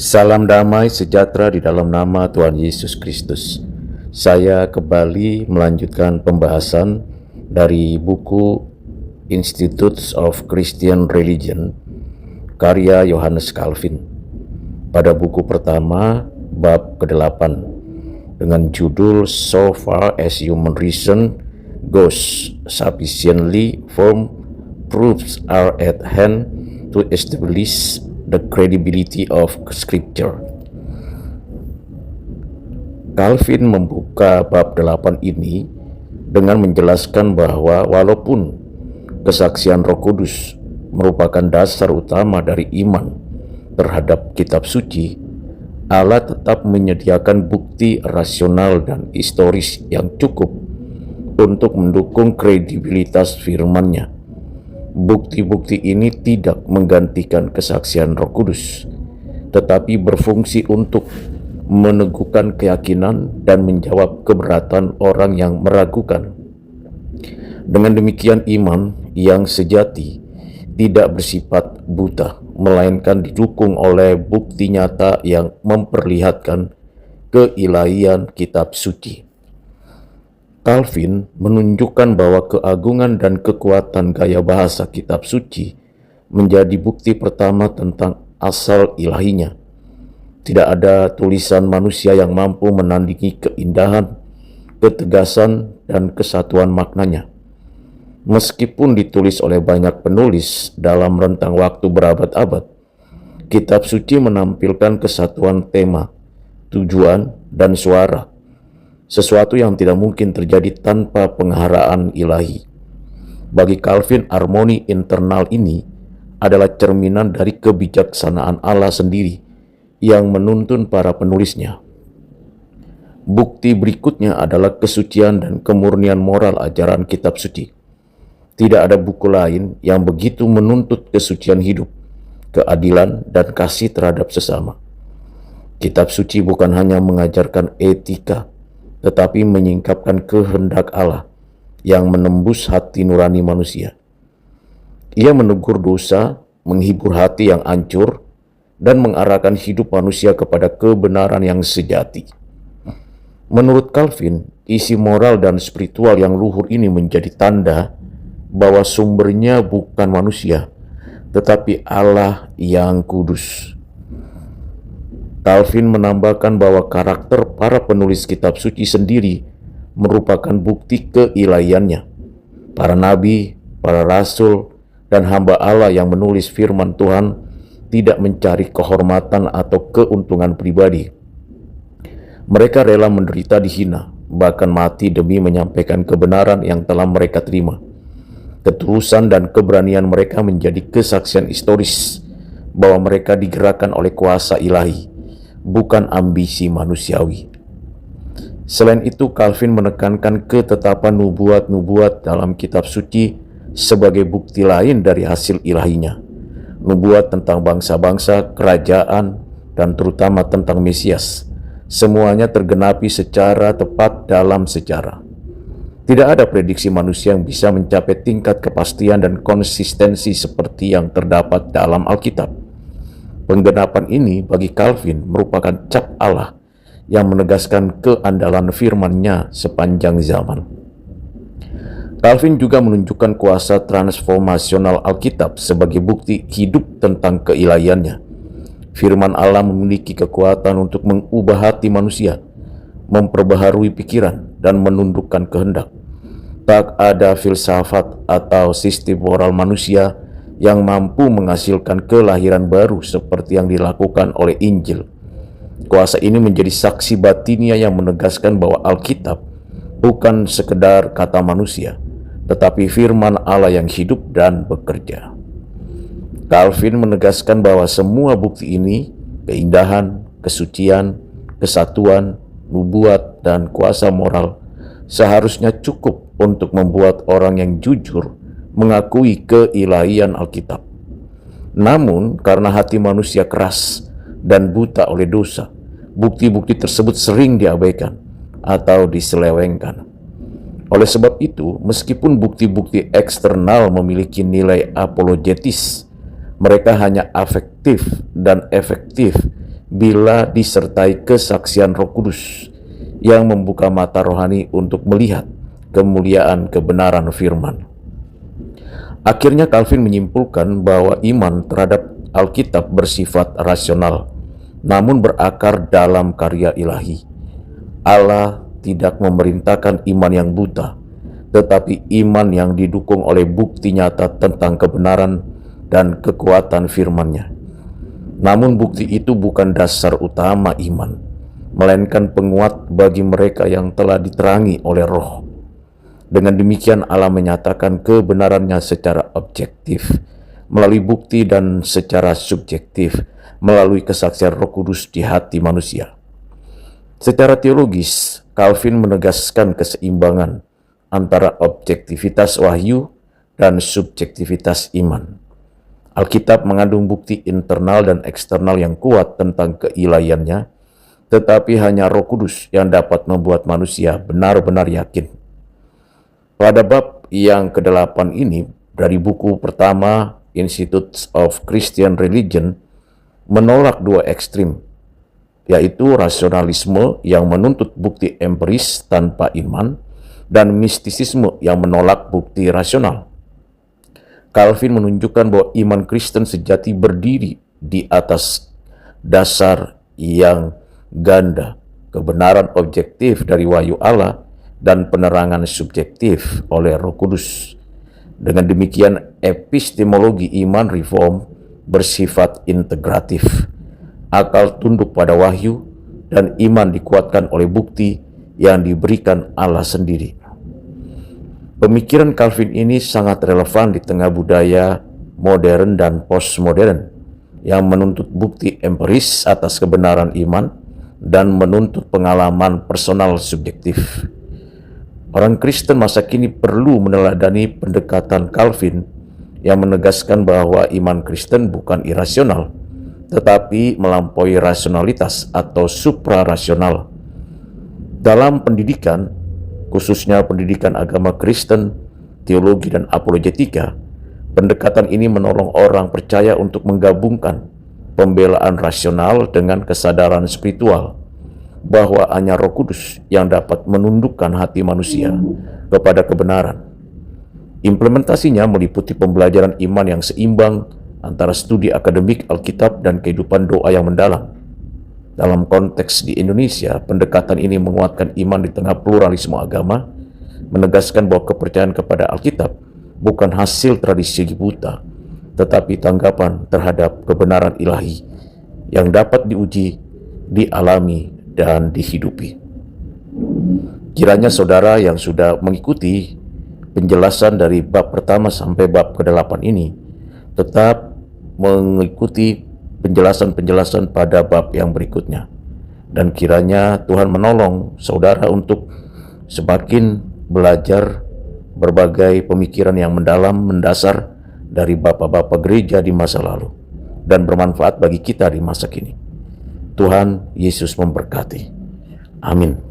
Salam damai sejahtera di dalam nama Tuhan Yesus Kristus. Saya kembali melanjutkan pembahasan dari buku Institutes of Christian Religion, karya Johannes Calvin. Pada buku pertama, bab ke-8, dengan judul So Far as Human Reason Goes, Sufficiently Firm Proofs Are at Hand to Establish the Credibility of Scripture. Calvin membuka bab 8 ini dengan menjelaskan bahwa walaupun kesaksian Roh Kudus merupakan dasar utama dari iman terhadap kitab suci, Allah tetap menyediakan bukti rasional dan historis yang cukup untuk mendukung kredibilitas firman-Nya. Bukti-bukti ini tidak menggantikan kesaksian Roh Kudus, tetapi berfungsi untuk meneguhkan keyakinan dan menjawab keberatan orang yang meragukan. Dengan demikian, iman yang sejati tidak bersifat buta, melainkan didukung oleh bukti nyata yang memperlihatkan keilahian kitab suci. Calvin menunjukkan bahwa keagungan dan kekuatan gaya bahasa kitab suci menjadi bukti pertama tentang asal ilahinya. Tidak ada tulisan manusia yang mampu menandingi keindahan, ketegasan, dan kesatuan maknanya. Meskipun ditulis oleh banyak penulis dalam rentang waktu berabad-abad, kitab suci menampilkan kesatuan tema, tujuan, dan suara, sesuatu yang tidak mungkin terjadi tanpa pengharaan ilahi. Bagi Calvin, harmoni internal ini adalah cerminan dari kebijaksanaan Allah sendiri yang menuntun para penulisnya. Bukti berikutnya adalah kesucian dan kemurnian moral ajaran kitab suci. Tidak ada buku lain yang begitu menuntut kesucian hidup, keadilan, dan kasih terhadap sesama. Kitab suci bukan hanya mengajarkan etika, tetapi menyingkapkan kehendak Allah yang menembus hati nurani manusia. Ia menegur dosa, menghibur hati yang hancur, dan mengarahkan hidup manusia kepada kebenaran yang sejati. Menurut Calvin, isi moral dan spiritual yang luhur ini menjadi tanda bahwa sumbernya bukan manusia, tetapi Allah yang kudus. Calvin menambahkan bahwa karakter para penulis kitab suci sendiri merupakan bukti keilahiannya. Para nabi, para rasul, dan hamba Allah yang menulis firman Tuhan tidak mencari kehormatan atau keuntungan pribadi. Mereka rela menderita dihina, bahkan mati demi menyampaikan kebenaran yang telah mereka terima. Ketulusan dan keberanian mereka menjadi kesaksian historis bahwa mereka digerakkan oleh kuasa ilahi, bukan ambisi manusiawi. Selain itu, Calvin menekankan ketetapan nubuat-nubuat dalam kitab suci sebagai bukti lain dari hasil ilahinya. Nubuat tentang bangsa-bangsa, kerajaan, dan terutama tentang Mesias, semuanya tergenapi secara tepat dalam sejarah. Tidak ada prediksi manusia yang bisa mencapai tingkat kepastian dan konsistensi seperti yang terdapat dalam Alkitab. Penggenapan ini bagi Calvin merupakan cap Allah yang menegaskan keandalan firman-Nya sepanjang zaman. Calvin juga menunjukkan kuasa transformasional Alkitab sebagai bukti hidup tentang keilahiannya. Firman Allah memiliki kekuatan untuk mengubah hati manusia, memperbaharui pikiran, dan menundukkan kehendak. Tak ada filsafat atau sistem moral manusia yang mampu menghasilkan kelahiran baru seperti yang dilakukan oleh Injil. Kuasa ini menjadi saksi batinia yang menegaskan bahwa Alkitab bukan sekedar kata manusia, tetapi firman Allah yang hidup dan bekerja. Calvin menegaskan bahwa semua bukti ini, keindahan, kesucian, kesatuan, nubuat, dan kuasa moral, seharusnya cukup untuk membuat orang yang jujur mengakui keilahian Alkitab. Namun, karena hati manusia keras dan buta oleh dosa, bukti-bukti tersebut sering diabaikan atau diselewengkan. Oleh sebab itu, meskipun bukti-bukti eksternal memiliki nilai apologetis, mereka hanya afektif dan efektif bila disertai kesaksian Roh Kudus yang membuka mata rohani untuk melihat kemuliaan kebenaran firman. Akhirnya Calvin menyimpulkan bahwa iman terhadap Alkitab bersifat rasional, namun berakar dalam karya ilahi. Allah tidak memerintahkan iman yang buta, tetapi iman yang didukung oleh bukti nyata tentang kebenaran dan kekuatan firman-Nya. Namun bukti itu bukan dasar utama iman, melainkan penguat bagi mereka yang telah diterangi oleh Roh. Dengan demikian Allah menyatakan kebenarannya secara objektif, melalui bukti, dan secara subjektif, melalui kesaksian Roh Kudus di hati manusia. Secara teologis, Calvin menegaskan keseimbangan antara objektivitas wahyu dan subjektivitas iman. Alkitab mengandung bukti internal dan eksternal yang kuat tentang keilahiannya, tetapi hanya Roh Kudus yang dapat membuat manusia benar-benar yakin. Pada bab yang ke-8 ini, dari buku pertama Institutes of Christian Religion, menolak dua ekstrim, yaitu rasionalisme yang menuntut bukti empiris tanpa iman, dan mistisisme yang menolak bukti rasional. Calvin menunjukkan bahwa iman Kristen sejati berdiri di atas dasar yang ganda, kebenaran objektif dari wahyu Allah dan penerangan subjektif oleh Roh Kudus. Dengan demikian, epistemologi iman reform bersifat integratif. Akal tunduk pada wahyu, dan iman dikuatkan oleh bukti yang diberikan Allah sendiri. Pemikiran Calvin ini sangat relevan di tengah budaya modern dan postmodern yang menuntut bukti empiris atas kebenaran iman dan menuntut pengalaman personal subjektif. Orang Kristen masa kini perlu meneladani pendekatan Calvin yang menegaskan bahwa iman Kristen bukan irasional, tetapi melampaui rasionalitas atau suprarasional. Dalam pendidikan, khususnya pendidikan agama Kristen, teologi, dan apologetika, pendekatan ini menolong orang percaya untuk menggabungkan pembelaan rasional dengan kesadaran spiritual, bahwa hanya Roh Kudus yang dapat menundukkan hati manusia kepada kebenaran. Implementasinya meliputi pembelajaran iman yang seimbang antara studi akademik Alkitab dan kehidupan doa yang mendalam. Dalam konteks di Indonesia, pendekatan ini menguatkan iman di tengah pluralisme agama, menegaskan bahwa kepercayaan kepada Alkitab bukan hasil tradisi buta, tetapi tanggapan terhadap kebenaran ilahi yang dapat diuji, dialami, dan dihidupi. Kiranya saudara yang sudah mengikuti penjelasan dari bab pertama sampai bab ke-8 ini tetap mengikuti penjelasan-penjelasan pada bab yang berikutnya. Dan kiranya Tuhan menolong saudara untuk semakin belajar berbagai pemikiran yang mendalam, mendasar dari bapak-bapak gereja di masa lalu dan bermanfaat bagi kita di masa kini. Tuhan Yesus memberkati. Amin.